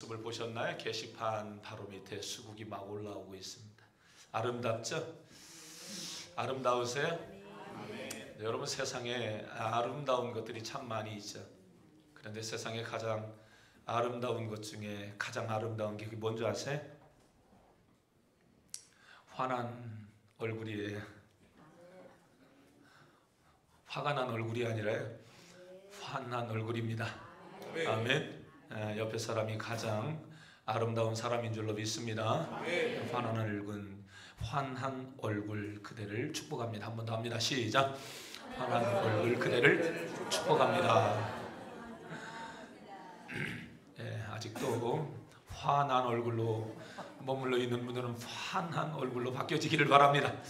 모습을 보셨나요? 게시판 바로 밑에 수국이 막 올라오고 있습니다. 아름답죠? 아름다우세요? 네, 여러분, 세상에 아름다운 것들이 참 많이 있죠. 그런데 세상에 가장 아름다운 것 중에 가장 아름다운 게 뭔지 아세요? 환한 얼굴이에요. 화가 난 얼굴이 아니라요, 환한 얼굴입니다. 아멘. 옆에 사람이 가장 아름다운 사람인 줄로 믿습니다. 환한 얼굴 그대를 축복합니다. 한 번 더 합니다. 시작. 환한 얼굴 그대를 축복합니다. 아직도 환한 얼굴로 머물러 있는 분들은 환한 얼굴로 바뀌어지기를 바랍니다.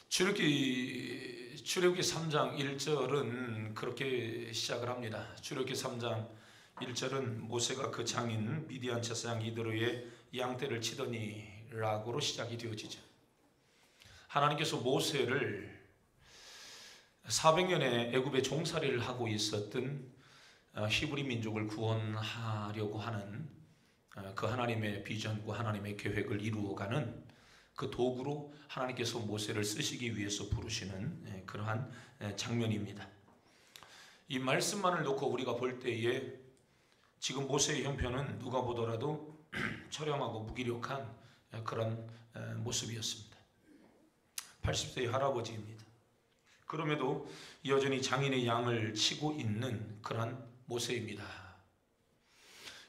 출애굽기 3장 1절은 그렇게 시작을 합니다. 출애굽기 3장 1절은 모세가 그 장인 미디안 제사장 이드로의 양떼를 치더니 라고로 시작이 되어지죠. 하나님께서 모세를 400년의 애굽의 종살이를 하고 있었던 히브리 민족을 구원하려고 하는 그 하나님의 비전과 하나님의 계획을 이루어가는 그 도구로 하나님께서 모세를 쓰시기 위해서 부르시는 그러한 장면입니다. 이 말씀만을 놓고 우리가 볼 때에 지금 모세의 형편은 누가 보더라도 처량하고 무기력한 그런 모습이었습니다. 80세의 할아버지입니다. 그럼에도 여전히 장인의 양을 치고 있는 그런 모세입니다.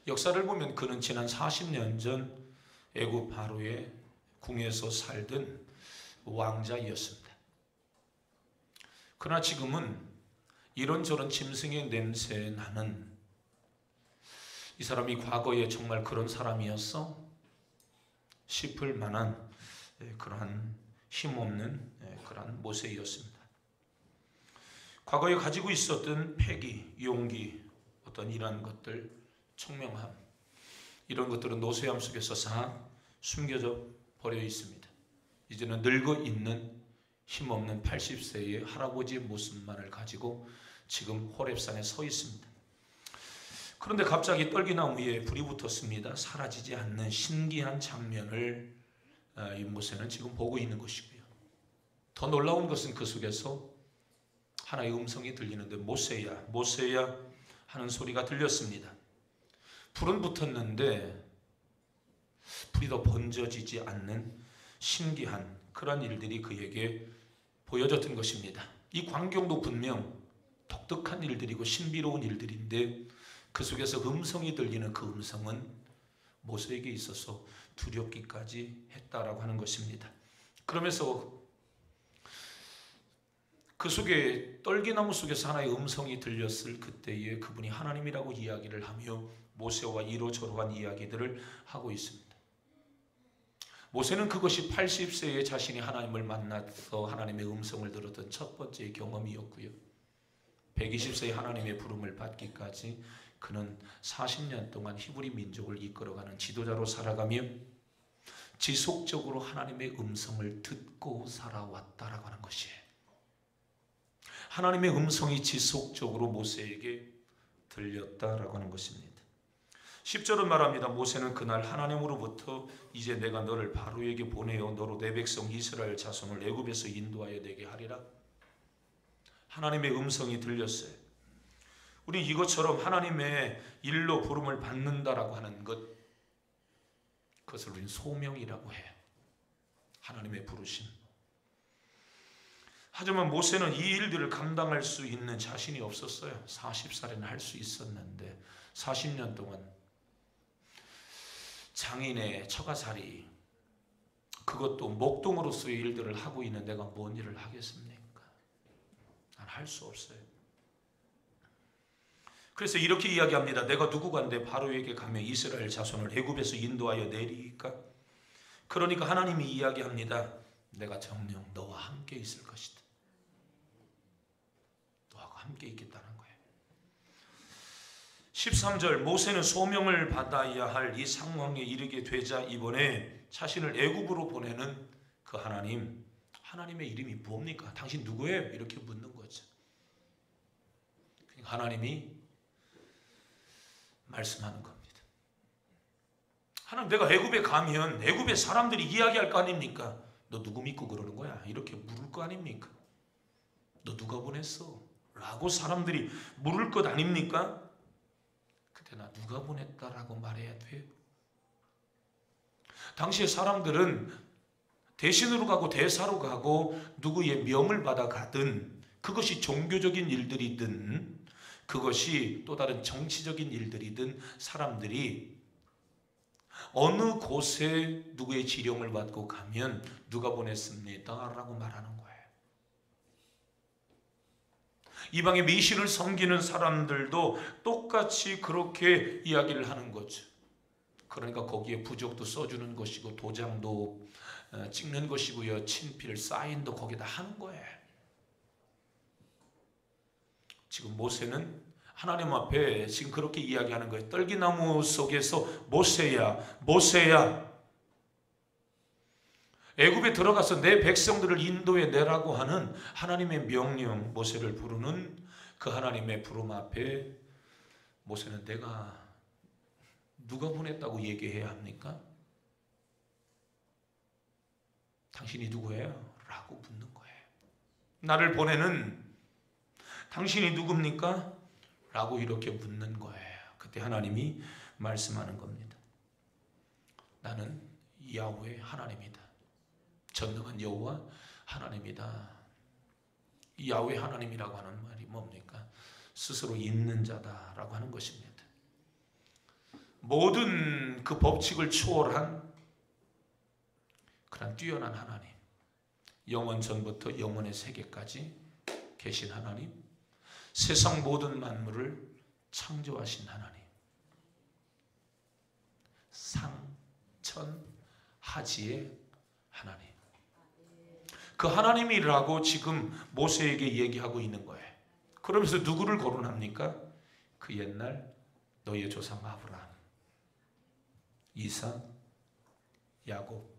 역사를 보면 그는 지난 40년 전 애굽 바로의 궁에서 살던 왕자이었습니다. 그러나 지금은 이런저런 짐승의 냄새 나는, 이 사람이 과거에 정말 그런 사람이었어? 싶을 만한 그러한 힘없는 그러한 모세였습니다. 과거에 가지고 있었던 패기, 용기, 어떤 이러한 것들, 총명함, 이런 것들은 노쇠함 속에서 다 숨겨져 버려 있습니다. 이제는 늙어 있는 힘없는 80세의 할아버지의 모습만을 가지고 지금 호렙산에 서 있습니다. 그런데 갑자기 떨기나무 위에 불이 붙었습니다. 사라지지 않는 신기한 장면을 이 모세는 지금 보고 있는 것이고요. 더 놀라운 것은 그 속에서 하나의 음성이 들리는데 모세야, 모세야 하는 소리가 들렸습니다. 불은 붙었는데 불이 더 번져지지 않는 신기한 그런 일들이 그에게 보여졌던 것입니다. 이 광경도 분명 독특한 일들이고 신비로운 일들인데 그 속에서 음성이 들리는 그 음성은 모세에게 있어서 두렵기까지 했다라고 하는 것입니다. 그러면서 그 속에 떨기나무 속에서 하나의 음성이 들렸을 그때에 그분이 하나님이라고 이야기를 하며 모세와 이로저로한 이야기들을 하고 있습니다. 모세는 그것이 80세에 자신이 하나님을 만나서 하나님의 음성을 들었던 첫 번째 경험이었고요. 120세에 하나님의 부름을 받기까지 그는 40년 동안 히브리 민족을 이끌어가는 지도자로 살아가며 지속적으로 하나님의 음성을 듣고 살아왔다라고 하는 것이에요. 하나님의 음성이 지속적으로 모세에게 들렸다라고 하는 것입니다. 10절은 말합니다. 모세는 그날 하나님으로부터 이제 내가 너를 바로에게 보내어 너로 내 백성 이스라엘 자손을 애굽에서 인도하여 내게 하리라. 하나님의 음성이 들렸어요. 우리 이것처럼 하나님의 일로 부름을 받는다라고 하는 것, 그것을 우리는 소명이라고 해요. 하나님의 부르심. 하지만 모세는 이 일들을 감당할 수 있는 자신이 없었어요. 40살에는 할 수 있었는데 40년 동안 장인의 처가살이, 그것도 목동으로서의 일들을 하고 있는 내가 뭔 일을 하겠습니까? 난 할 수 없어요. 그래서 이렇게 이야기합니다. 내가 누구간데 바로에게 가며 이스라엘 자손을 애굽에서 인도하여 내리까? 그러니까 하나님이 이야기합니다. 내가 정녕 너와 함께 있을 것이다. 너하고 함께 있겠다는 거예요. 13절, 모세는 소명을 받아야 할 이 상황에 이르게 되자 이번에 자신을 애굽으로 보내는 그 하나님, 하나님의 이름이 뭡니까? 당신 누구예요? 이렇게 묻는 거죠. 하나님이 말씀하는 겁니다. 하나님, 내가 애굽에 가면 애굽의 사람들이 이야기할 거 아닙니까? 너 누구 믿고 그러는 거야? 이렇게 물을 거 아닙니까? 너 누가 보냈어? 라고 사람들이 물을 것 아닙니까? 그때 나 누가 보냈다라고 말해야 돼요. 당시에 사람들은 대신으로 가고 대사로 가고 누구의 명을 받아 가든, 그것이 종교적인 일들이든 그것이 또 다른 정치적인 일들이든 사람들이 어느 곳에 누구의 지령을 받고 가면 누가 보냈습니다 라고 말하는 거예요. 이방의 미신을 섬기는 사람들도 똑같이 그렇게 이야기를 하는 거죠. 그러니까 거기에 부적도 써주는 것이고 도장도 찍는 것이고요, 친필 사인도 거기다 하는 거예요. 지금 모세는 하나님 앞에 지금 그렇게 이야기하는 거예요. 떨기나무 속에서 모세야, 모세야, 애굽에 들어가서 내 백성들을 인도해 내라고 하는 하나님의 명령, 모세를 부르는 그 하나님의 부름 앞에 모세는 내가 누가 보냈다고 얘기해야 합니까? 당신이 누구예요? 라고 묻는 거예요. 나를 보내는 당신이 누굽니까? 라고 이렇게 묻는 거예요. 그때 하나님이 말씀하는 겁니다. 나는 야훼 하나님이다. 전능한 여호와 하나님이다. 이 야훼 하나님이라고 하는 말이 뭡니까? 스스로 있는 자다라고 하는 것입니다. 모든 그 법칙을 초월한 그런 뛰어난 하나님, 영원 전부터 영원의 세계까지 계신 하나님, 세상 모든 만물을 창조하신 하나님, 상천하지의 하나님, 그 하나님이라고 지금 모세에게 얘기하고 있는 거예요. 그러면서 누구를 거론합니까? 그 옛날 너희의 조상 아브라함, 이삭, 야곱,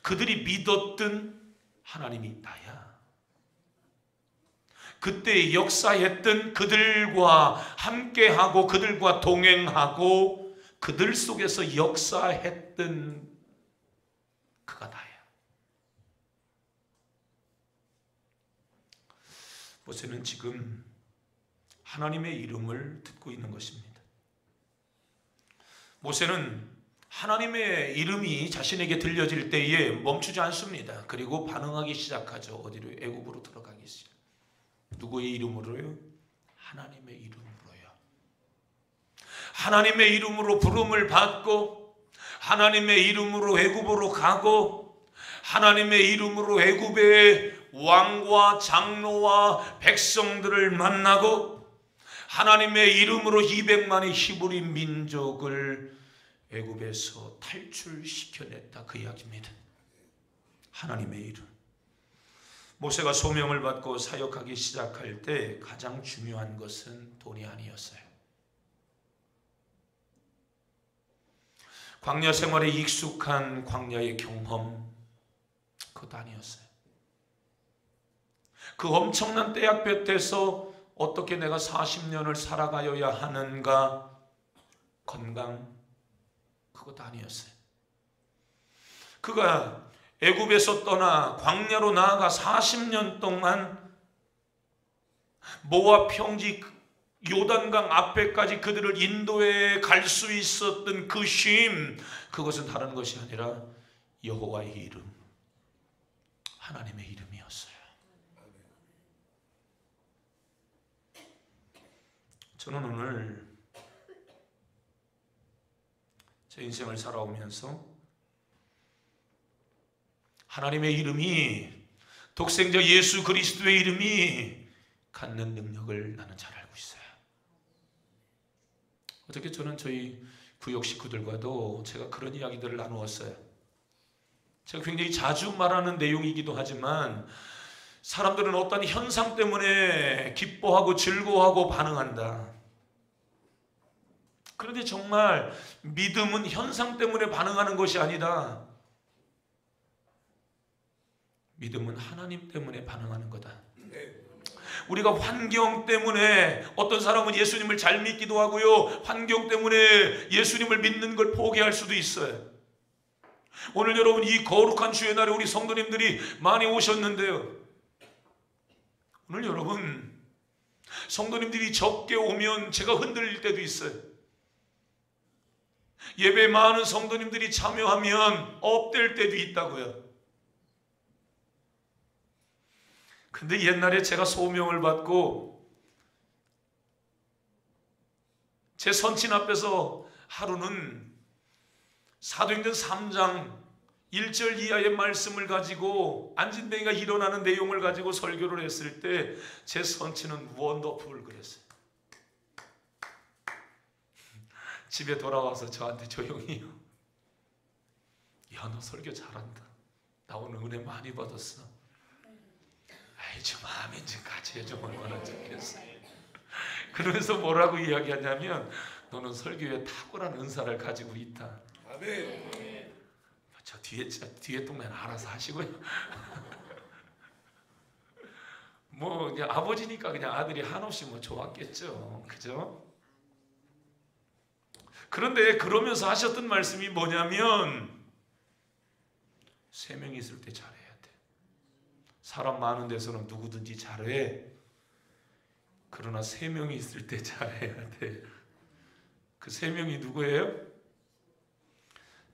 그들이 믿었던 하나님이 나야. 그때 역사했던, 그들과 함께하고 그들과 동행하고 그들 속에서 역사했던 그가 나야. 모세는 지금 하나님의 이름을 듣고 있는 것입니다. 모세는 하나님의 이름이 자신에게 들려질 때에 멈추지 않습니다. 그리고 반응하기 시작하죠. 어디로? 애굽으로 들어가기 시작. 누구의 이름으로요? 하나님의 이름으로요. 하나님의 이름으로 부름을 받고, 하나님의 이름으로 애굽으로 가고, 하나님의 이름으로 애굽의 왕과 장로와 백성들을 만나고, 하나님의 이름으로 200만의 히브리 민족을 애굽에서 탈출시켜냈다, 그 이야기입니다. 하나님의 이름. 모세가 소명을 받고 사역하기 시작할 때 가장 중요한 것은 돈이 아니었어요. 광야 생활에 익숙한 광야의 경험, 그것도 아니었어요. 그 엄청난 떼약볕에서 어떻게 내가 40년을 살아가야 하는가, 건강, 그것도 아니었어요. 그가 애굽에서 떠나 광야로 나아가 40년 동안 모압 평지 요단강 앞에까지 그들을 인도해 갈 수 있었던 그 쉼, 그것은 다른 것이 아니라 여호와의 이름, 하나님의 이름이었어요. 저는 오늘 제 인생을 살아오면서 하나님의 이름이, 독생자 예수 그리스도의 이름이 갖는 능력을 나는 잘 알고 있어요. 어저께 저는 저희 구역 식구들과도 제가 그런 이야기들을 나누었어요. 제가 굉장히 자주 말하는 내용이기도 하지만 사람들은 어떤 현상 때문에 기뻐하고 즐거워하고 반응한다. 그런데 정말 믿음은 현상 때문에 반응하는 것이 아니다. 믿음은 하나님 때문에 반응하는 거다. 우리가 환경 때문에 어떤 사람은 예수님을 잘 믿기도 하고요, 환경 때문에 예수님을 믿는 걸 포기할 수도 있어요. 오늘 여러분 이 거룩한 주의 날에 우리 성도님들이 많이 오셨는데요, 오늘 여러분 성도님들이 적게 오면 제가 흔들릴 때도 있어요. 예배에 많은 성도님들이 참여하면 업될 때도 있다고요. 근데 옛날에 제가 소명을 받고 제 선친 앞에서 하루는 사도행전 3장 1절 이하의 말씀을 가지고 안진뱅이가 일어나는 내용을 가지고 설교를 했을 때 제 선친은 원더풀 그랬어요. 집에 돌아와서 저한테 조용히, 야, 너 설교 잘한다. 나 오늘 은혜 많이 받았어. 아이, 좀 아멘 좀 같이 해줘. 얼마나 좋겠어. 그러면서 뭐라고 이야기하냐면, 너는 설교에 탁월한 은사를 가지고 있다. 아멘. 저 뒤에 동네는 알아서 하시고요. 뭐 그냥 아버지니까 그냥 아들이 한없이 뭐 좋았겠죠. 그죠? 그런데 그러면서 하셨던 말씀이 뭐냐면, 3명이 있을 때 잘해야 돼. 사람 많은 데서는 누구든지 잘해. 그러나 3명이 있을 때 잘해야 돼. 그 3명이 누구예요?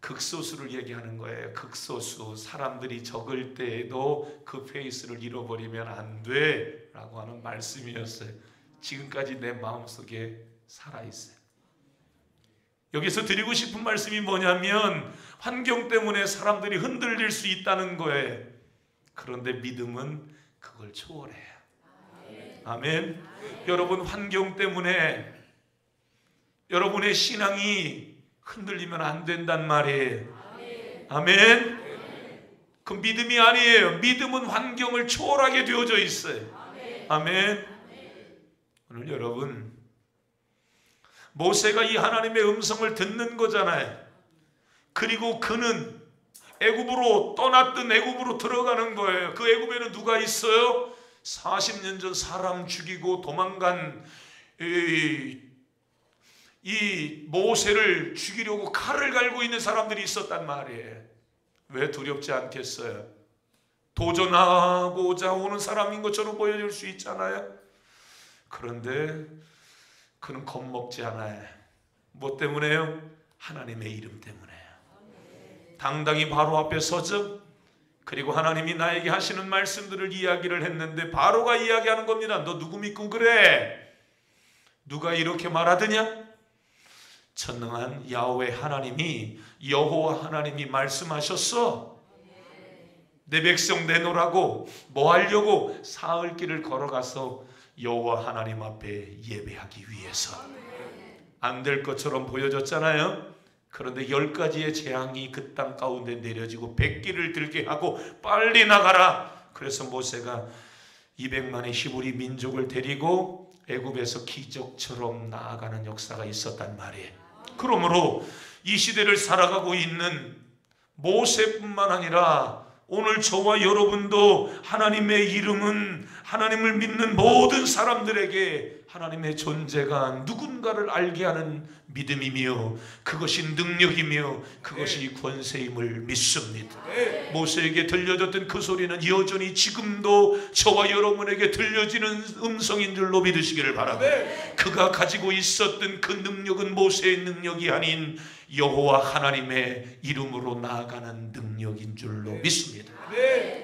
극소수를 얘기하는 거예요. 극소수. 사람들이 적을 때에도 그 페이스를 잃어버리면 안 돼 라고 하는 말씀이었어요. 지금까지 내 마음속에 살아있어요. 여기서 드리고 싶은 말씀이 뭐냐면, 환경 때문에 사람들이 흔들릴 수 있다는 거예요. 그런데 믿음은 그걸 초월해요. 아멘. 여러분, 환경 때문에 여러분의 신앙이 흔들리면 안 된단 말이에요. 아멘. 그 믿음이 아니에요. 믿음은 환경을 초월하게 되어져 있어요. 아멘. 오늘 여러분, 모세가 이 하나님의 음성을 듣는 거잖아요. 그리고 그는 애굽으로 떠났던 애굽으로 들어가는 거예요. 그 애굽에는 누가 있어요? 40년 전 사람 죽이고 도망간 이 모세를 죽이려고 칼을 갈고 있는 사람들이 있었단 말이에요. 왜 두렵지 않겠어요? 도전하고자 오는 사람인 것처럼 보여질 수 있잖아요. 그런데 그는 겁먹지 않아요. 뭐 때문에요? 하나님의 이름 때문에요. 당당히 바로 앞에 서죠. 그리고 하나님이 나에게 하시는 말씀들을 이야기를 했는데, 바로가 이야기하는 겁니다. 너 누구 믿고 그래? 누가 이렇게 말하더냐? 전능한 야훼 하나님이, 여호와 하나님이 말씀하셨어. 내 백성 내놓으라고, 뭐 하려고? 사흘 길을 걸어가서 여호와 하나님 앞에 예배하기 위해서. 안 될 것처럼 보여졌잖아요. 그런데 10가지의 재앙이 그 땅 가운데 내려지고 100기를 들게 하고 빨리 나가라. 그래서 모세가 200만의 히브리 민족을 데리고 애굽에서 기적처럼 나아가는 역사가 있었단 말이에요. 그러므로 이 시대를 살아가고 있는 모세뿐만 아니라 오늘 저와 여러분도 하나님의 이름은 하나님을 믿는 모든 사람들에게 하나님의 존재가 누군가를 알게 하는 믿음이며, 그것이 능력이며, 그것이 권세임을 믿습니다. 모세에게 들려졌던 그 소리는 여전히 지금도 저와 여러분에게 들려지는 음성인 줄로 믿으시기를 바랍니다. 그가 가지고 있었던 그 능력은 모세의 능력이 아닌 여호와 하나님의 이름으로 나아가는 능력인 줄로 믿습니다.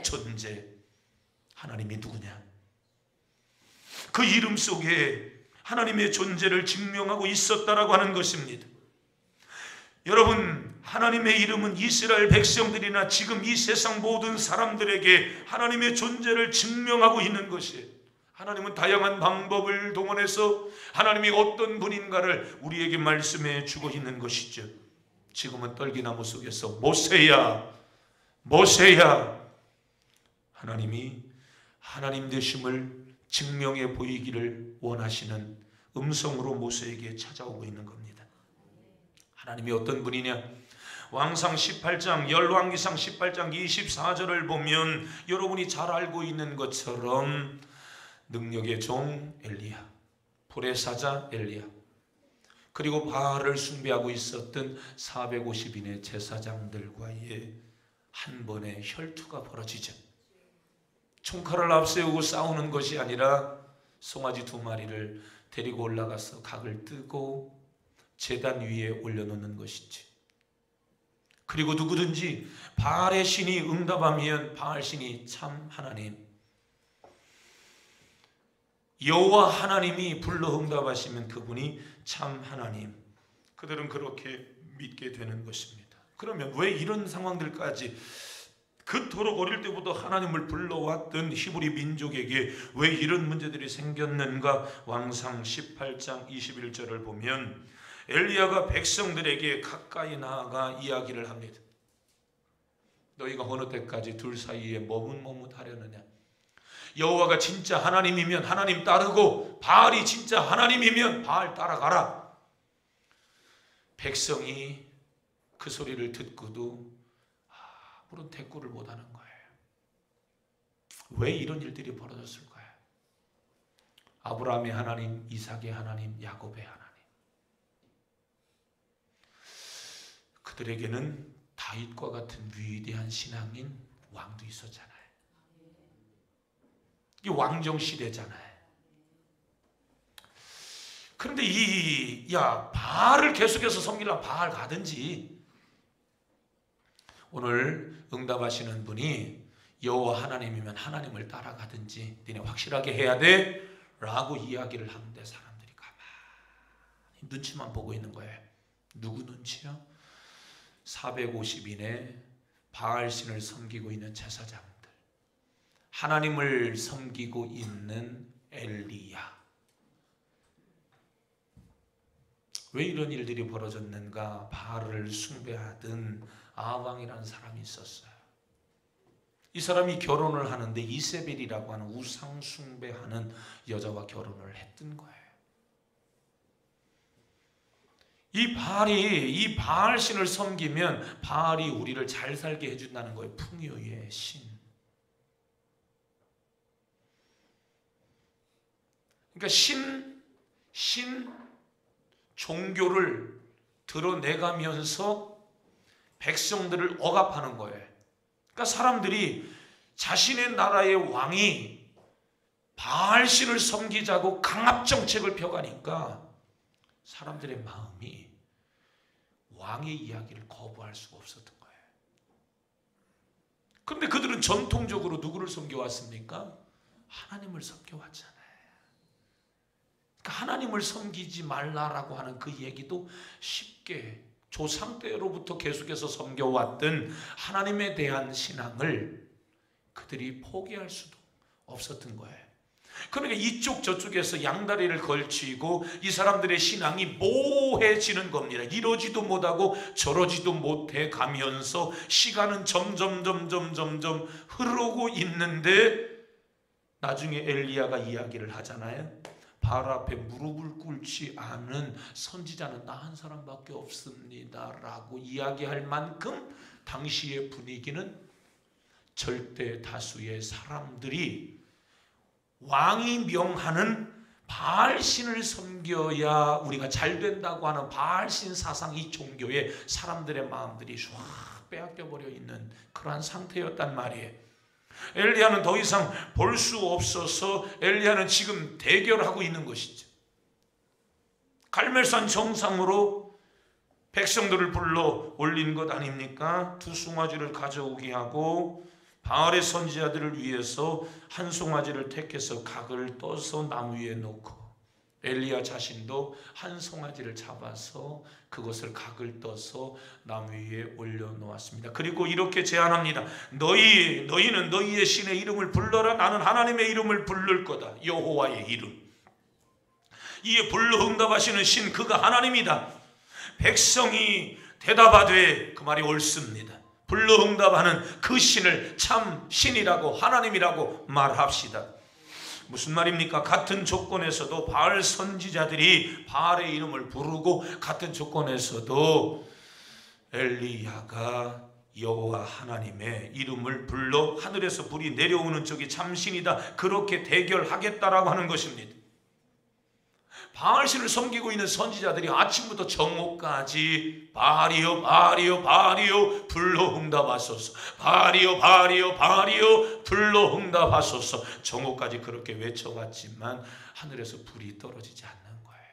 존재, 하나님이 누구냐? 그 이름 속에 하나님의 존재를 증명하고 있었다라고 하는 것입니다. 여러분, 하나님의 이름은 이스라엘 백성들이나 지금 이 세상 모든 사람들에게 하나님의 존재를 증명하고 있는 것이에요. 하나님은 다양한 방법을 동원해서 하나님이 어떤 분인가를 우리에게 말씀해 주고 있는 것이죠. 지금은 떨기나무 속에서 모세야, 모세야, 하나님이 하나님 되심을 증명해 보이기를 원하시는 음성으로 모세에게 찾아오고 있는 겁니다. 하나님이 어떤 분이냐? 왕상 18장, 열왕기상 18장 24절을 보면 여러분이 잘 알고 있는 것처럼 능력의 종 엘리야, 불의 사자 엘리야, 그리고 바알을 숭배하고 있었던 450인의 제사장들과의 한 번의 혈투가 벌어지죠. 총칼을 앞세우고 싸우는 것이 아니라 송아지 2마리를 데리고 올라가서 각을 뜨고 제단 위에 올려놓는 것이지. 그리고 누구든지 바알의 신이 응답하면 바알 신이 참 하나님, 여호와 하나님이 불러 응답하시면 그분이 참 하나님, 그들은 그렇게 믿게 되는 것입니다. 그러면 왜 이런 상황들까지, 그토록 어릴 때부터 하나님을 불러왔던 히브리 민족에게 왜 이런 문제들이 생겼는가? 왕상 18장 21절을 보면 엘리야가 백성들에게 가까이 나아가 이야기를 합니다. 너희가 어느 때까지 둘 사이에 머뭇머뭇하려느냐? 여호와가 진짜 하나님이면 하나님 따르고 바알이 진짜 하나님이면 바알 따라가라. 백성이 그 소리를 듣고도 아무런 대꾸를 못하는 거예요. 왜 이런 일들이 벌어졌을까요? 아브라함의 하나님, 이삭의 하나님, 야곱의 하나님, 그들에게는 다윗과 같은 위대한 신앙인 왕도 있었잖아요. 이 왕정 시대잖아요. 그런데 바알을 계속해서 섬기려면 바알 가든지, 오늘 응답하시는 분이 여호와 하나님이면 하나님을 따라가든지 니네 확실하게 해야 돼 라고 이야기를 하는데 사람들이 가만히 눈치만 보고 있는 거예요. 누구 눈치요? 450인의 바알신을 섬기고 있는 제사장들, 하나님을 섬기고 있는 엘리야. 왜 이런 일들이 벌어졌는가? 바알을 숭배하던 아방이라는 사람이 있었어요. 이 사람이 결혼을 하는데 이세벨이라고 하는 우상 숭배하는 여자와 결혼을 했던 거예요. 이 바알신을 섬기면 바알이 우리를 잘 살게 해준다는 거예요. 풍요의 신. 그러니까 신 종교를 드러내가면서 백성들을 억압하는 거예요. 그러니까 사람들이 자신의 나라의 왕이 바알신을 섬기자고 강압 정책을 펴가니까 사람들의 마음이 왕의 이야기를 거부할 수가 없었던 거예요. 그런데 그들은 전통적으로 누구를 섬겨왔습니까? 하나님을 섬겨왔잖아요. 그러니까 하나님을 섬기지 말라라고 하는 그 얘기도 쉽게 조상 때로부터 계속해서 섬겨왔던 하나님에 대한 신앙을 그들이 포기할 수도 없었던 거예요. 그러니까 이쪽 저쪽에서 양다리를 걸치고 이 사람들의 신앙이 모호해지는 겁니다. 이러지도 못하고 저러지도 못해 가면서 시간은 점점 흐르고 있는데 나중에 엘리야가 이야기를 하잖아요. 바알 앞에 무릎을 꿇지 않은 선지자는 나 한 사람밖에 없습니다 라고 이야기할 만큼 당시의 분위기는 절대 다수의 사람들이 왕이 명하는 바알신을 섬겨야 우리가 잘 된다고 하는 바알신 사상, 이 종교에 사람들의 마음들이 쫙 빼앗겨버려 있는 그러한 상태였단 말이에요. 엘리야는 더 이상 볼 수 없어서 엘리야는 지금 대결하고 있는 것이죠. 갈멜산 정상으로 백성들을 불러 올린 것 아닙니까? 2송아지를 가져오게 하고 바알의 선지자들을 위해서 한 송아지를 택해서 각을 떠서 나무 위에 놓고 엘리야 자신도 한 송아지를 잡아서 그것을 각을 떠서 나무 위에 올려놓았습니다. 그리고 이렇게 제안합니다. 너희는 너희의 신의 이름을 불러라. 나는 하나님의 이름을 부를 거다. 여호와의 이름. 이에 불러 응답하시는 신, 그가 하나님이다. 백성이 대답하되 그 말이 옳습니다. 불러 응답하는 그 신을 참 신이라고 하나님이라고 말합시다. 무슨 말입니까? 같은 조건에서도 바알 선지자들이 바알의 이름을 부르고 같은 조건에서도 엘리야가 여호와 하나님의 이름을 불러 하늘에서 불이 내려오는 적이 참신이다, 그렇게 대결하겠다라고 하는 것입니다. 바알신을 섬기고 있는 선지자들이 아침부터 정오까지 바알이여 바알이여 바알이여 불러 응답하소서, 바알이여 바알이여 바알이여 불러 응답하소서, 정오까지 그렇게 외쳐왔지만 하늘에서 불이 떨어지지 않는 거예요.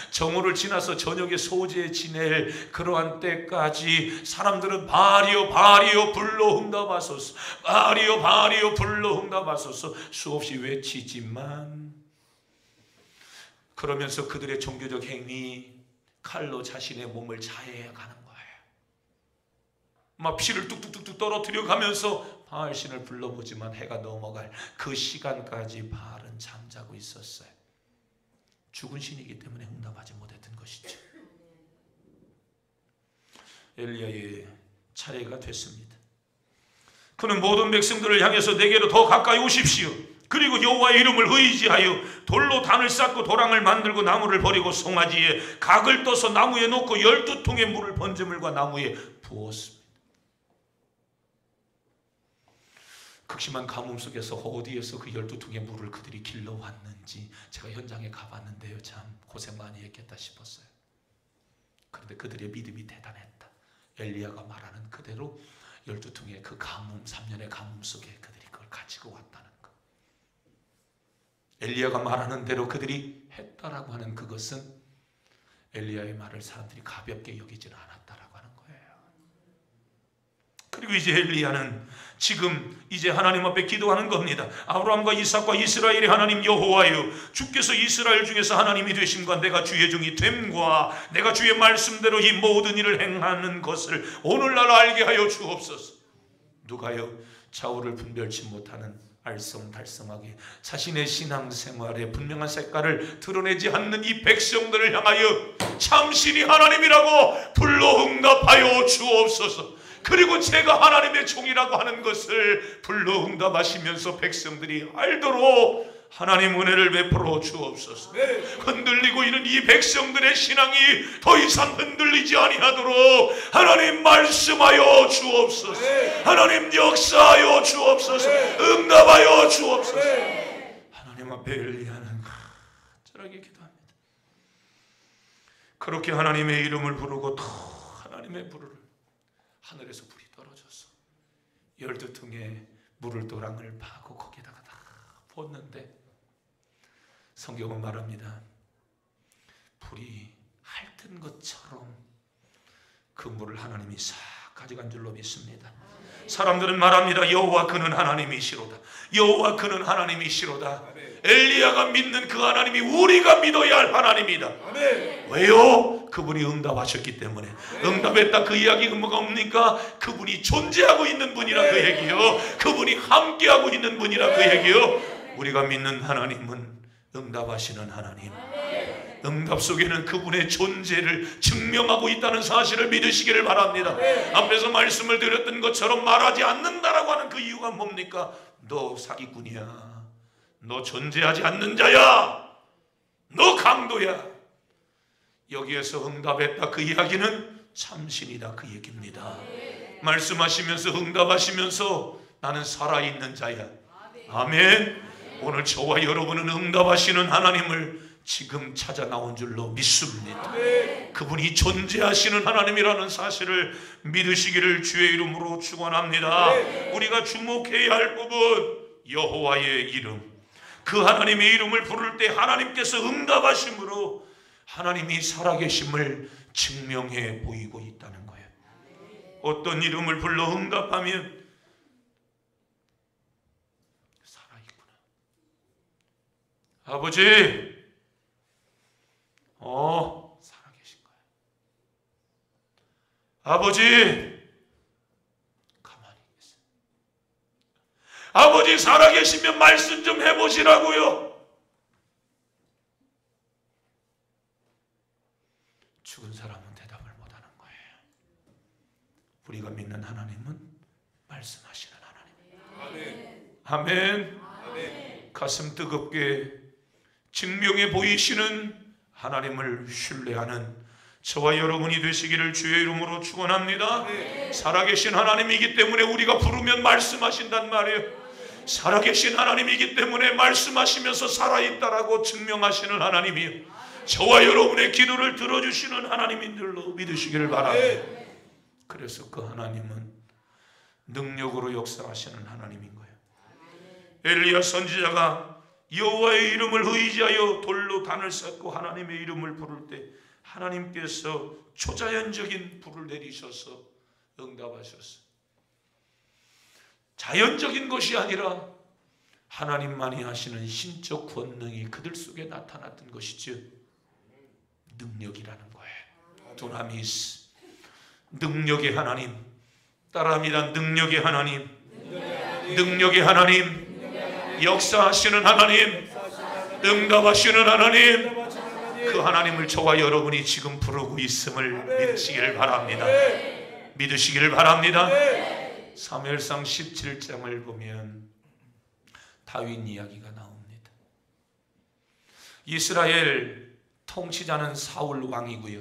정오를 지나서 저녁에 소재에 지낼 그러한 때까지 사람들은 바알이여 바알이여 불러 응답하소서, 바알이여 바알이여 불러 응답하소서 수없이 외치지만, 그러면서 그들의 종교적 행위, 칼로 자신의 몸을 자해해 가는 거예요. 막 피를 뚝뚝뚝뚝 떨어뜨려 가면서 바알신을 불러보지만 해가 넘어갈 그 시간까지 바알은 잠자고 있었어요. 죽은 신이기 때문에 응답하지 못했던 것이죠. 엘리야의 차례가 됐습니다. 그는 모든 백성들을 향해서 내게로 더 가까이 오십시오. 그리고 여호와의 이름을 의지하여 돌로 단을 쌓고 도랑을 만들고 나무를 버리고 송아지에 각을 떠서 나무에 놓고 12통의 물을 번제물과 나무에 부었습니다. 극심한 가뭄 속에서 어디에서 그 12통의 물을 그들이 길러왔는지 제가 현장에 가봤는데요, 참 고생 많이 했겠다 싶었어요. 그런데 그들의 믿음이 대단했다. 엘리야가 말하는 그대로 12통의 그 가뭄, 3년의 가뭄 속에 그들이 그걸 가지고 왔다는 것. 엘리야가 말하는 대로 그들이 했다라고 하는 그것은 엘리야의 말을 사람들이 가볍게 여기지는 않았다라고 하는 거예요. 그리고 이제 엘리야는 지금 이제 하나님 앞에 기도하는 겁니다. 아브라함과 이삭과 이스라엘의 하나님 여호와여, 주께서 이스라엘 중에서 하나님이 되심과 내가 주의 종이 됨과 내가 주의 말씀대로 이 모든 일을 행하는 것을 오늘날 알게 하여 주옵소서. 누가요? 좌우를 분별치 못하는 알쏭달쏭하게 자신의 신앙생활에 분명한 색깔을 드러내지 않는 이 백성들을 향하여 참신이 하나님이라고 불러 응답하여 주옵소서. 그리고 제가 하나님의 종이라고 하는 것을 불러 응답하시면서 백성들이 알도록 하나님 은혜를 베풀어 주옵소서. 흔들리고 있는 이 백성들의 신앙이 더 이상 흔들리지 아니하도록 하나님 말씀하여 주옵소서. 하나님 역사하여 주옵소서. 응답하여 주옵소서. 하나님 앞에 엘리야는 간절하게 기도합니다. 그렇게 하나님의 이름을 부르고 더 하나님의 불을, 하늘에서 불이 떨어져서 12통의 물을 도랑을 파고 거기다가 다 붓는데, 성경은 말합니다. 불이 핥은 것처럼 그 물을 하나님이 싹 가져간 줄로 믿습니다. 사람들은 말합니다. 여호와 그는 하나님이시로다. 여호와 그는 하나님이시로다. 엘리야가 믿는 그 하나님이 우리가 믿어야 할 하나님이다. 왜요? 그분이 응답하셨기 때문에. 응답했다 그 이야기가 뭐가 뭡니까? 그분이 존재하고 있는 분이라 그 얘기요. 그분이 함께하고 있는 분이라 그 얘기요. 우리가 믿는 하나님은 응답하시는 하나님. 응답 속에는 그분의 존재를 증명하고 있다는 사실을 믿으시기를 바랍니다. 앞에서 말씀을 드렸던 것처럼 말하지 않는다라고 하는 그 이유가 뭡니까? 너 사기꾼이야. 너 존재하지 않는 자야. 너 강도야. 여기에서 응답했다 그 이야기는 참신이다 그 얘기입니다. 말씀하시면서 응답하시면서 나는 살아있는 자야. 아멘. 오늘 저와 여러분은 응답하시는 하나님을 지금 찾아 나온 줄로 믿습니다. 그분이 존재하시는 하나님이라는 사실을 믿으시기를 주의 이름으로 축원합니다. 우리가 주목해야 할 부분, 여호와의 이름. 그 하나님의 이름을 부를 때 하나님께서 응답하심으로 하나님이 살아계심을 증명해 보이고 있다는 거예요. 어떤 이름을 불러 응답하면 살아있구나. 아버지, 살아계신 거예요. 아버지, 가만히 계세요. 아버지 살아계시면 말씀 좀 해보시라고요. 죽은 사람은 대답을 못하는 거예요. 우리가 믿는 하나님은 말씀하시는 하나님. 아멘. 아멘. 가슴 뜨겁게 증명해 보이시는 하나님을 신뢰하는 저와 여러분이 되시기를 주의 이름으로 축원합니다. 살아계신 하나님이기 때문에 우리가 부르면 말씀하신단 말이에요. 살아계신 하나님이기 때문에 말씀하시면서 살아있다라고 증명하시는 하나님이요, 저와 여러분의 기도를 들어주시는 하나님인 줄로 믿으시기를 바랍니다. 그래서 그 하나님은 능력으로 역사하시는 하나님인 거예요. 엘리야 선지자가 여호와의 이름을 의지하여 돌로 단을 쌓고 하나님의 이름을 부를 때 하나님께서 초자연적인 불을 내리셔서 응답하셨어요. 자연적인 것이 아니라 하나님만이 하시는 신적 권능이 그들 속에 나타났던 것이죠. 능력이라는 거예요. 두나미스, 능력의 하나님. 따라합니다. 능력의 하나님, 능력의 하나님, 역사하시는 하나님, 응답하시는 하나님, 그 하나님을 저와 여러분이 지금 부르고 있음을 믿으시기를 바랍니다. 믿으시기를 바랍니다. 사무엘상 17장을 보면 다윗 이야기가 나옵니다. 이스라엘 통치자는 사울 왕이고요,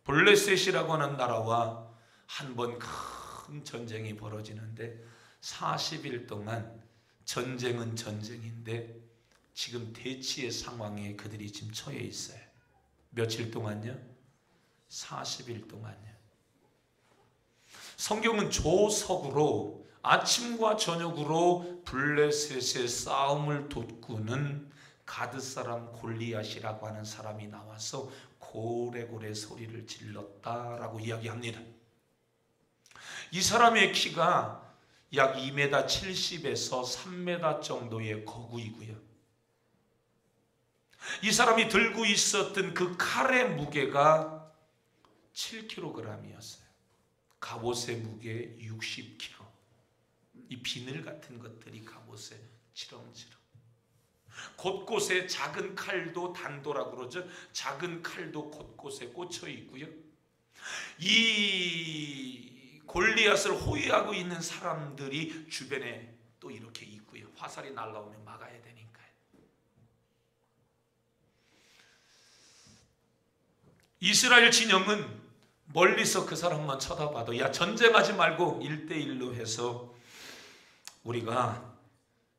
블레셋이라고 하는 나라와 한 번 큰 전쟁이 벌어지는데 40일 동안 전쟁은 전쟁인데 지금 대치의 상황에 그들이 지금 처해 있어요. 며칠 동안요? 40일 동안요. 성경은 조석으로 아침과 저녁으로 블레셋의 싸움을 돋구는 가드 사람 골리앗이라고 하는 사람이 나와서 고래고래 소리를 질렀다라고 이야기합니다. 이 사람의 키가 약 2m 70에서 3m 정도의 거구이고요, 이 사람이 들고 있었던 그 칼의 무게가 7kg이었어요. 갑옷의 무게 60kg. 이 비늘 같은 것들이 갑옷에 지렁지렁. 곳곳에 작은 칼도 단도라고 그러죠. 작은 칼도 곳곳에 꽂혀 있고요. 이 골리앗을 호위하고 있는 사람들이 주변에 또 이렇게 있고요. 화살이 날아오면 막아야 되니까요. 이스라엘 진영은 멀리서 그 사람만 쳐다봐도 야, 전쟁하지 말고 1대1로 해서 우리가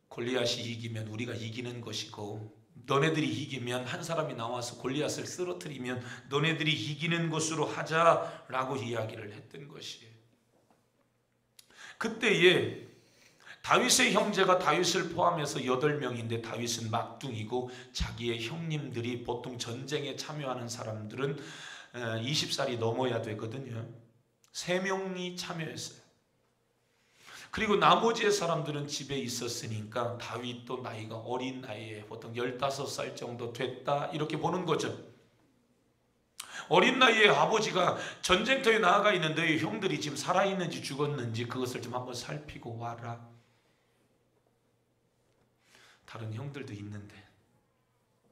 골리앗이 이기면 우리가 이기는 것이고, 너네들이 이기면 한 사람이 나와서 골리앗을 쓰러뜨리면 너네들이 이기는 것으로 하자라고 이야기를 했던 것이에요. 그때에 다윗의 형제가 다윗을 포함해서 8명인데 다윗은 막둥이고 자기의 형님들이 보통 전쟁에 참여하는 사람들은 20살이 넘어야 되거든요. 3명이 참여했어요. 그리고 나머지의 사람들은 집에 있었으니까 다윗도 나이가 어린 나이에 보통 15살 정도 됐다 이렇게 보는 거죠. 어린 나이에 아버지가 전쟁터에 나아가 있는데 형들이 지금 살아있는지 죽었는지 그것을 좀 한번 살피고 와라. 다른 형들도 있는데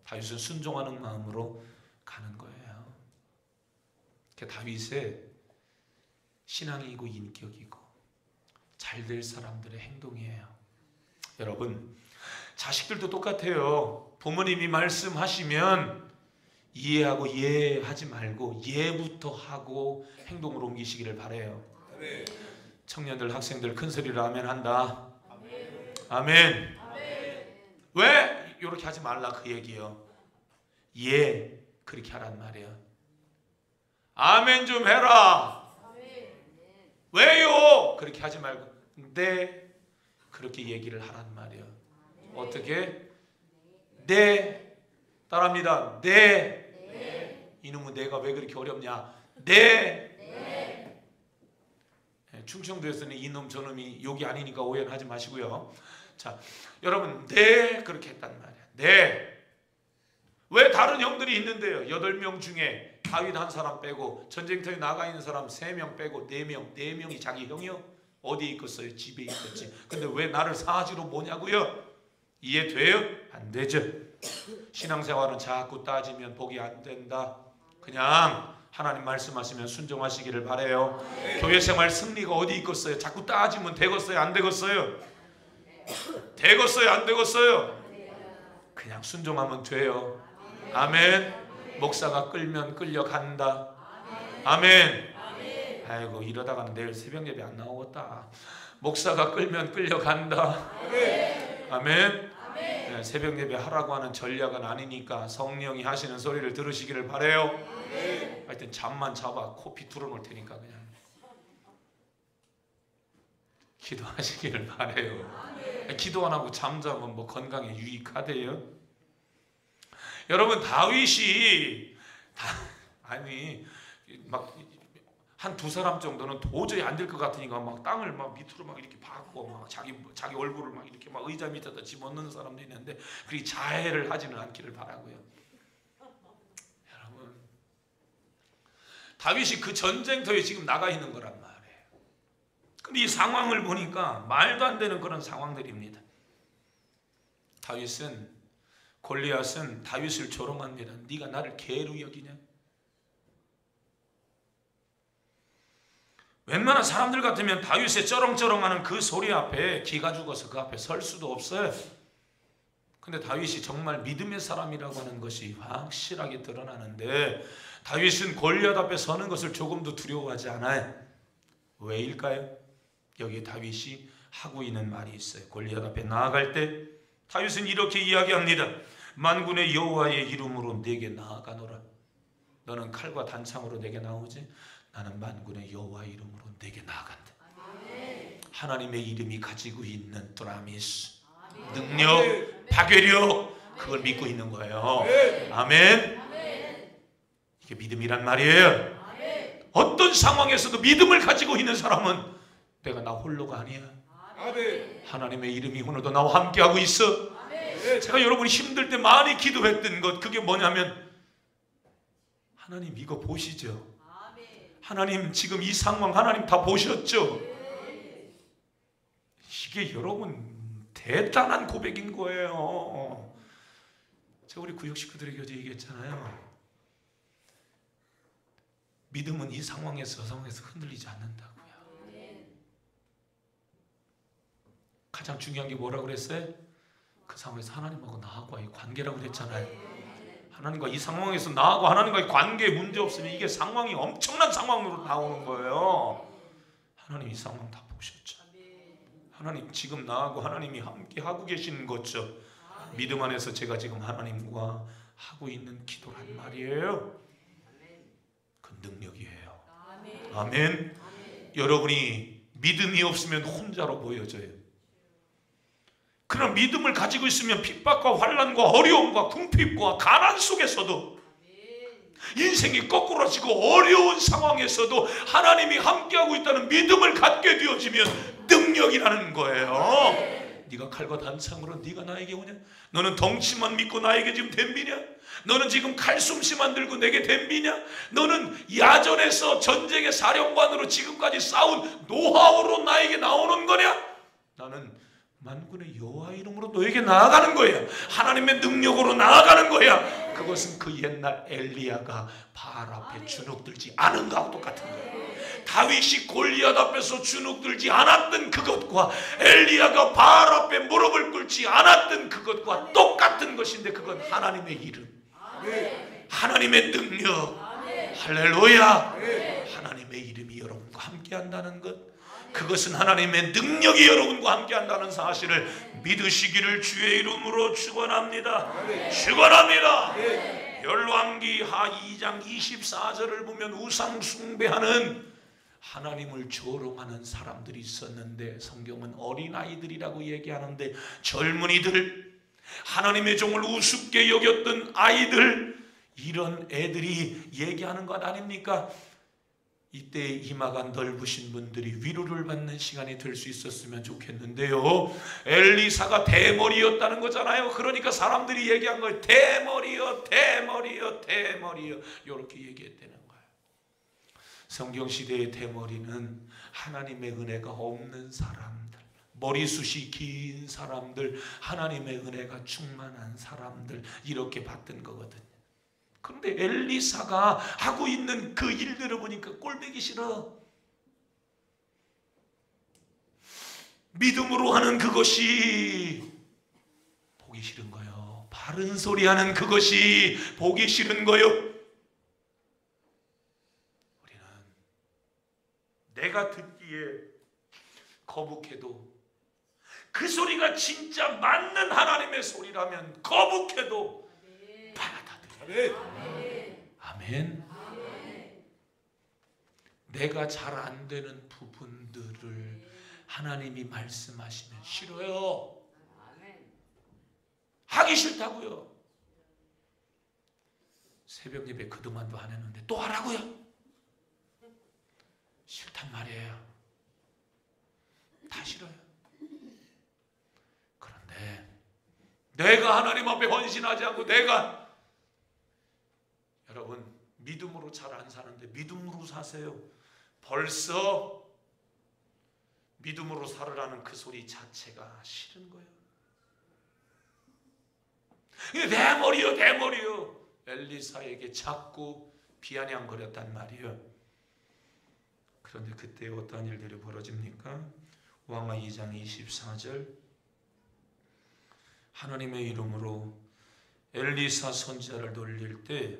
다윗은 순종하는 마음으로 가는 거예요. 다윗의 신앙이고 인격이고 잘될 사람들의 행동이에요. 여러분, 자식들도 똑같아요. 부모님이 말씀하시면 이해하고 이해하지 말고 예부터 하고 행동으로 옮기시기를 바라요. 아멘. 청년들, 학생들 큰 소리로 아멘 한다. 아멘. 아멘. 아멘. 왜 이렇게 하지 말라 그 얘기요. 예, 그렇게 하란 말이에요. 아멘 좀 해라. 아멘. 왜요? 그렇게 하지 말고 네, 그렇게 얘기를 하란 말이에요. 아멘. 어떻게? 네. 따라합니다. 네. 이놈의 내가 왜 그렇게 어렵냐? 네. 충청도에서는 이놈 저놈이 욕이 아니니까 오해는 하지 마시고요. 자, 여러분, 네 그렇게 했단 말이야. 네. 왜 다른 형들이 있는데요? 8명 중에 다윗 한 사람 빼고 전쟁터에 나가 있는 사람 3명 빼고 4명이 자기 형이요? 어디에 있겠어요? 집에 있겠지. 근데 왜 나를 사지로 모냐고요? 이해돼요? 안 되죠. 신앙생활은 자꾸 따지면 복이 안 된다. 그냥 하나님 말씀하시면 순종하시기를 바라요. 교회생활 승리가 어디 있겠어요? 자꾸 따지면 되겠어요? 안 되겠어요? 되겠어요? 안 되겠어요? 그냥 순종하면 돼요. 아멘. 목사가 끌면 끌려간다. 아멘. 아이고 이러다가는 내일 새벽 예배 안 나오겠다. 목사가 끌면 끌려간다. 아멘. 네, 새벽 예배 하라고 하는 전략은 아니니까 성령이 하시는 소리를 들으시기를 바래요. 하여튼 잠만 잡아 코피 뚫어놓을 테니까 그냥 기도하시기를 바래요. 기도 안 하고 잠자면 뭐 건강에 유익하대요? 여러분 다윗이 아니 막 한 두 사람 정도는 도저히 안 될 것 같으니까 막 땅을 막 밑으로 막 이렇게 파고 막 자기 얼굴을 막 이렇게 막 의자 밑에다 집어넣는 사람도 있는데 그리 자해를 하지는 않기를 바라고요. 여러분 다윗이 그 전쟁터에 지금 나가 있는 거란 말이에요. 근데 이 상황을 보니까 말도 안 되는 그런 상황들입니다. 골리앗은 다윗을 조롱합니다. 네가 나를 개로 여기냐? 웬만한 사람들 같으면 다윗의 쩌렁쩌렁하는 그 소리 앞에 기가 죽어서 그 앞에 설 수도 없어요. 근데 다윗이 정말 믿음의 사람이라고 하는 것이 확실하게 드러나는데 다윗은 골리앗 앞에 서는 것을 조금도 두려워하지 않아요. 왜일까요? 여기 다윗이 하고 있는 말이 있어요. 골리앗 앞에 나아갈 때 다윗은 이렇게 이야기합니다. 만군의 여호와의 이름으로 내게 나아가노라. 너는 칼과 단창으로 내게 나오지? 나는 만군의 여호와의 이름으로 내게 나아간다. 하나님의 이름이 가지고 있는 두나미스, 능력, 파괴력, 그걸 믿고 있는 거예요. 아멘. 이게 믿음이란 말이에요. 어떤 상황에서도 믿음을 가지고 있는 사람은 내가 나 홀로가 아니야. 하나님의 이름이 오늘도 나와 함께하고 있어. 제가 여러분이 힘들 때 많이 기도했던 것 그게 뭐냐면 하나님 이거 보시죠. 하나님 지금 이 상황 하나님 다 보셨죠? 이게 여러분 대단한 고백인 거예요. 제가 우리 구역 식구들에게 어제 얘기했잖아요. 믿음은 이 상황에서 흔들리지 않는다고요. 가장 중요한 게 뭐라고 그랬어요? 그 상황에서 하나님하고 나하고의 관계라고 그랬잖아요. 하나님과 이 상황에서 나하고 하나님과의 관계에 문제 없으면 이게 상황이 엄청난 상황으로 나오는 거예요. 하나님 이 상황 다 보셨죠. 하나님 지금 나하고 하나님이 함께 하고 계시는 거죠. 믿음 안에서 제가 지금 하나님과 하고 있는 기도란 말이에요. 그 능력이에요. 아멘. 여러분이 믿음이 없으면 혼자로 보여져요. 그런 믿음을 가지고 있으면 핍박과 환난과 어려움과 궁핍과 가난 속에서도 인생이 거꾸로지고 어려운 상황에서도 하나님이 함께하고 있다는 믿음을 갖게 되어지면 능력이라는 거예요. 네가 칼과 단창으로 네가 나에게 오냐? 너는 덩치만 믿고 나에게 지금 덤비냐? 너는 지금 칼솜씨만 들고 내게 덤비냐? 너는 야전에서 전쟁의 사령관으로 지금까지 싸운 노하우로 나에게 나오는 거냐? 나는 만군의 여호와 이름으로 너에게 나아가는 거야. 하나님의 능력으로 나아가는 거야. 그것은 그 옛날 엘리야가 바알 앞에 주눅들지 않은 것과 똑같은 거예요. 다윗이 골리앗 앞에서 주눅들지 않았던 그것과 엘리야가 바알 앞에 무릎을 꿇지 않았던 그것과 똑같은 것인데 그건 하나님의 이름, 하나님의 능력, 할렐루야. 하나님의 이름이 여러분과 함께한다는 것, 그것은 하나님의 능력이 여러분과 함께한다는 사실을 믿으시기를 주의 이름으로 축원합니다. 축원합니다. 열왕기하 2장 24절을 보면 우상 숭배하는 하나님을 조롱하는 사람들이 있었는데 성경은 어린아이들이라고 얘기하는데 젊은이들, 하나님의 종을 우습게 여겼던 아이들, 이런 애들이 얘기하는 것 아닙니까? 이때 이마가 넓으신 분들이 위로를 받는 시간이 될 수 있었으면 좋겠는데요. 엘리사가 대머리였다는 거잖아요. 그러니까 사람들이 얘기한 걸 대머리여 대머리여 대머리여 이렇게 얘기했다는 거예요. 성경시대의 대머리는 하나님의 은혜가 없는 사람들, 머리숱이 긴 사람들, 하나님의 은혜가 충만한 사람들, 이렇게 봤던 거거든요. 그런데 엘리사가 하고 있는 그 일들을 보니까 꼴보기 싫어. 믿음으로 하는 그것이 보기 싫은 거예요. 다른 소리 하는 그것이 보기 싫은 거요. 우리는 내가 듣기에 거북해도, 그 소리가 진짜 맞는 하나님의 소리라면 거북해도 받아들여요. 아멘. 내가 잘 안 되는 부분들을 하나님이 말씀하시면 싫어요. 하기 싫다고요. 새벽 예배 그동안도 안 했는데 또 하라고요? 싫단 말이에요. 다 싫어요. 그런데 내가 하나님 앞에 헌신하지 않고 여러분 믿음으로 잘 안 사는데 믿음으로 사세요. 벌써 믿음으로 살으라는 그 소리 자체가 싫은 거예요. 대머리요. 엘리사에게 자꾸 비아냥거렸단 말이에요. 그런데 그때 어떤 일들이 벌어집니까? 왕하 2장 24절, 하나님의 이름으로 엘리사 선지자를 놀릴 때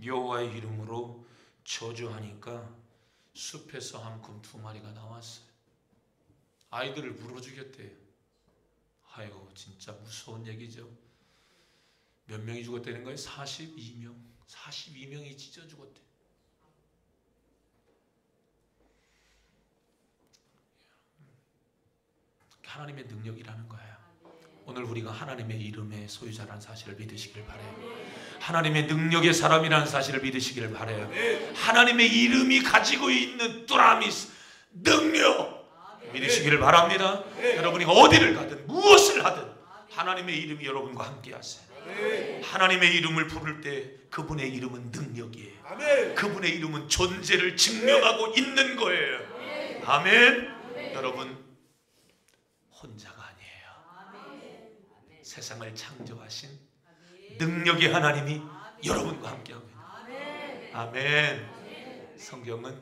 여호와의 이름으로 저주하니까 숲에서 함금 2마리가 나왔어요. 아이들을 물어 죽였대요. 아이고 진짜 무서운 얘기죠. 몇 명이 죽었다는 거예요? 42명. 42명이 찢어 죽었대. 하나님의 능력이라는 거예요. 오늘 우리가 하나님의 이름의 소유자라는 사실을 믿으시길 바라요. 하나님의 능력의 사람이라는 사실을 믿으시길 바라요. 하나님의 이름이 가지고 있는 두라미스 능력 믿으시기를 바랍니다. 여러분이 어디를 가든 무엇을 하든 하나님의 이름이 여러분과 함께 하세요. 하나님의 이름을 부를 때 그분의 이름은 능력이에요. 그분의 이름은 존재를 증명하고 있는 거예요. 아멘. 여러분 혼자가 아니에요. 세상을 창조하신 능력의 하나님이 여러분과 함께하고 있는. 아멘. 성경은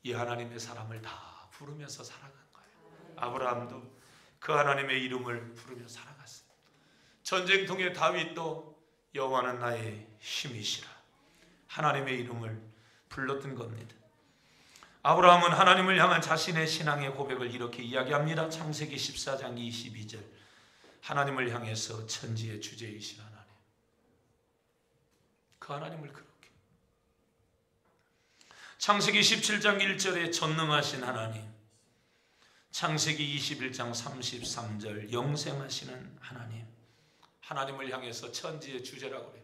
이 하나님의 사람을 다 부르면서 살아간 거예요. 아브라함도 그 하나님의 이름을 부르며 살아갔어요. 전쟁통의 다윗도 여호와는 나의 힘이시라 하나님의 이름을 불렀던 겁니다. 아브라함은 하나님을 향한 자신의 신앙의 고백을 이렇게 이야기합니다. 창세기 14장 22절, 하나님을 향해서 천지의 주제이신 하나님, 그 하나님을 그렇게. 창세기 17장 1절에 전능하신 하나님, 창세기 21장 33절 영생하시는 하나님, 하나님을 향해서 천지의 주제라고 그래요.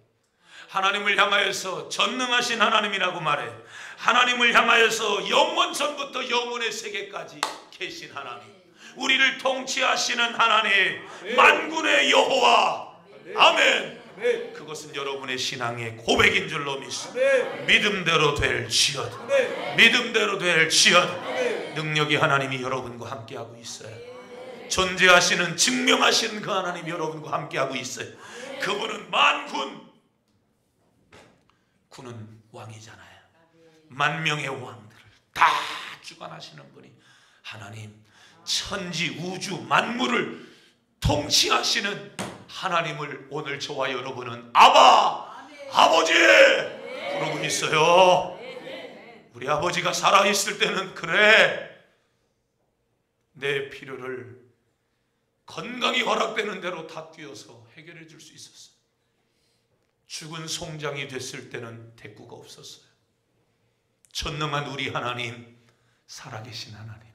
하나님을 향하여서 전능하신 하나님이라고 말해. 하나님을 향하여서 영원전부터 영원의 세계까지 계신 하나님, 우리를 통치하시는 하나님, 만군의 여호와. 아멘. 그것은 여러분의 신앙의 고백인 줄로 믿습니다. 믿음대로 될지어다. 믿음대로 될지어다. 능력이 하나님이 여러분과 함께하고 있어요. 존재하시는, 증명하시는 그 하나님이 여러분과 함께하고 있어요. 그분은 만군, 군은 왕이잖아요. 만명의 왕들을 다 주관하시는 분이 하나님, 천지 우주 만물을 통치하시는 하나님을 오늘 저와 여러분은 아바, 아버지 부르고 있어요. 우리 아버지가 살아있을 때는 그래, 내 필요를 건강이 허락되는 대로 다 뛰어서 해결해 줄 수 있었어요. 죽은 송장이 됐을 때는 대꾸가 없었어요. 전능한 우리 하나님, 살아계신 하나님,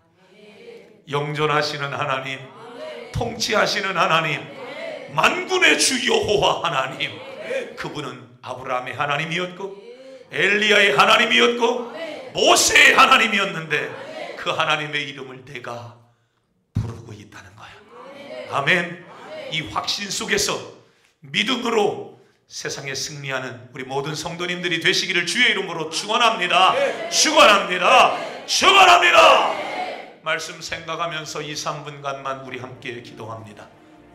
영존하시는 하나님, 통치하시는 하나님, 만군의 주 여호와 하나님, 그분은 아브라함의 하나님이었고 엘리야의 하나님이었고 모세의 하나님이었는데 그 하나님의 이름을 내가 부르고 있다는 거예요. 아멘. 이 확신 속에서 믿음으로 세상에 승리하는 우리 모든 성도님들이 되시기를 주의 이름으로 축원합니다. 축원합니다. 축원합니다. 말씀 생각하면서 2, 3분간만 우리 함께 기도합니다.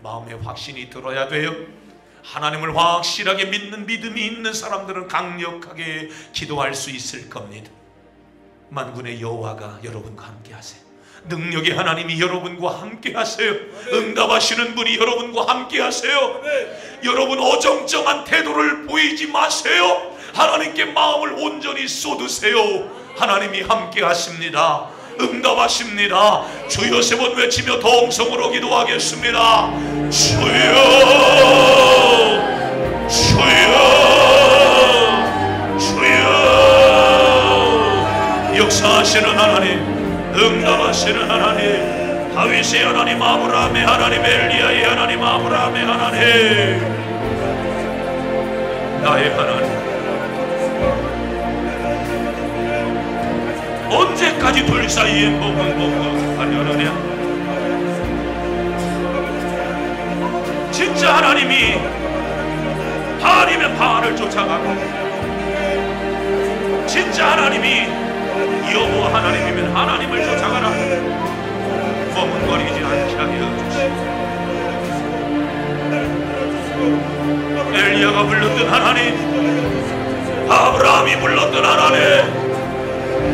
마음에 확신이 들어야 돼요. 하나님을 확실하게 믿는 믿음이 있는 사람들은 강력하게 기도할 수 있을 겁니다. 만군의 여호와가 여러분과 함께 하세요. 능력의 하나님이 여러분과 함께 하세요. 응답하시는 분이 여러분과 함께 하세요. 여러분 어정쩡한 태도를 보이지 마세요. 하나님께 마음을 온전히 쏟으세요. 하나님이 함께 하십니다. 응답하십니다. 주여 세 번 외치며 동성으로 기도하겠습니다. 주여, 주여, 주여. 역사하시는 하나님, 응답하시는 하나님, 다윗의 하나님, 아브라함의 하나님, 엘리야의 하나님, 아브라함의 하나님, 나의 하나님. 언제까지 둘 사이에 하려느냐? 진짜 하나님이 바알이면 바알을 쫓아가고, 진짜 하나님이 여호와 하나님이면 하나님을 쫓아가라. 머뭇거리지 않게 하여 주시옵소서. 엘리야가 불렀던 하나님, 아브라함이 불렀던 하나님,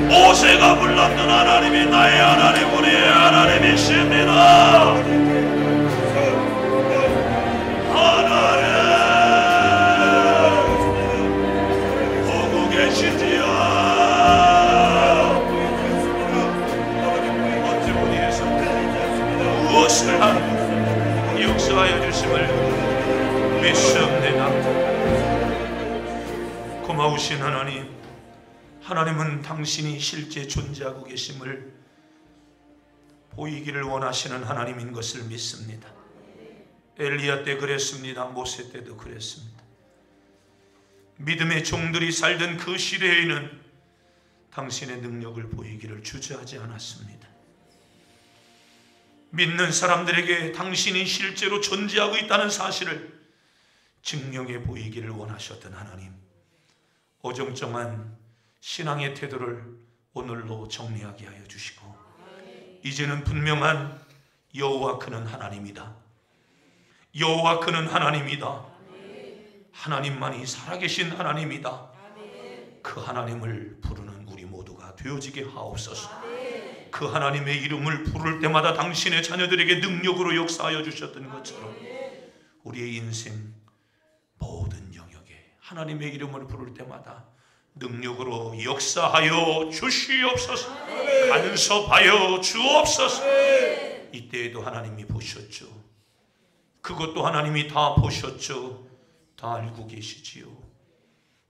모세가 불렀던 하나님이 나의 하나님, 우리의 하나님이십니다. 하나님 보고 계시지요. 언제 어디에서 무엇을 하는 역사하여 주심을 믿습니다. 고마우신 하나님, 하나님은 당신이 실제 존재하고 계심을 보이기를 원하시는 하나님인 것을 믿습니다. 엘리야 때 그랬습니다. 모세 때도 그랬습니다. 믿음의 종들이 살던 그 시대에는 당신의 능력을 보이기를 주저하지 않았습니다. 믿는 사람들에게 당신이 실제로 존재하고 있다는 사실을 증명해 보이기를 원하셨던 하나님, 어정쩡한 신앙의 태도를 오늘로 정리하게 하여 주시고, 이제는 분명한 여호와 그는 하나님이다. 여호와 그는 하나님이다. 하나님만이 살아계신 하나님이다. 그 하나님을 부르는 우리 모두가 되어지게 하옵소서. 그 하나님의 이름을 부를 때마다 당신의 자녀들에게 능력으로 역사하여 주셨던 것처럼 우리의 인생 모든 영역에 하나님의 이름을 부를 때마다 능력으로 역사하여 주시옵소서. 간섭하여 주옵소서. 이때에도 하나님이 보셨죠. 그것도 하나님이 다 보셨죠. 다 알고 계시지요.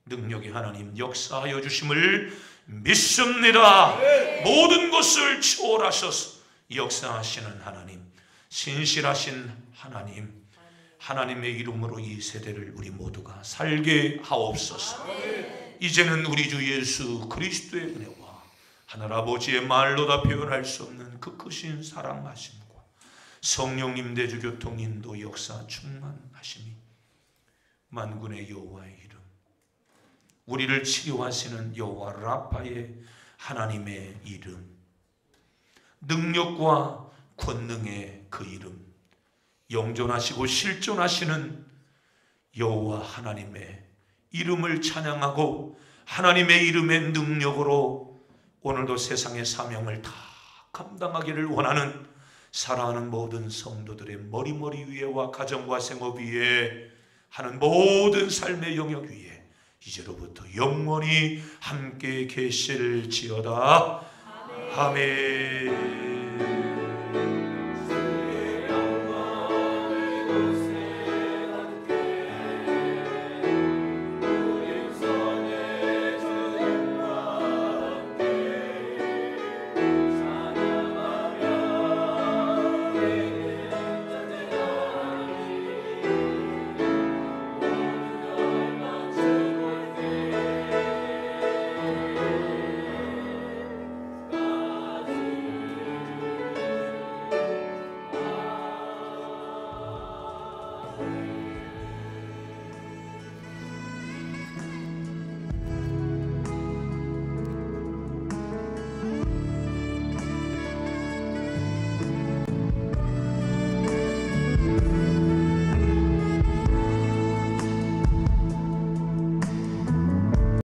능력의 하나님 역사하여 주심을 믿습니다. 모든 것을 초월하셔서 역사하시는 하나님, 신실하신 하나님, 하나님의 이름으로 이 세대를 우리 모두가 살게 하옵소서. 이제는 우리 주 예수 그리스도의 은혜와 하늘아버지의 말로 다 표현할 수 없는 그 크신 사랑하심과 성령님 대주 교통 인도 역사 충만하심이 만군의 여호와의 이름, 우리를 치료하시는 여호와 라파의 하나님의 이름, 능력과 권능의 그 이름, 영존하시고 실존하시는 여호와 하나님의 이름을 찬양하고 하나님의 이름의 능력으로 오늘도 세상의 사명을 다 감당하기를 원하는 사랑하는 모든 성도들의 머리머리 위에와 가정과 생업 위에 하는 모든 삶의 영역 위에 이제로부터 영원히 함께 계실지어다. 아멘.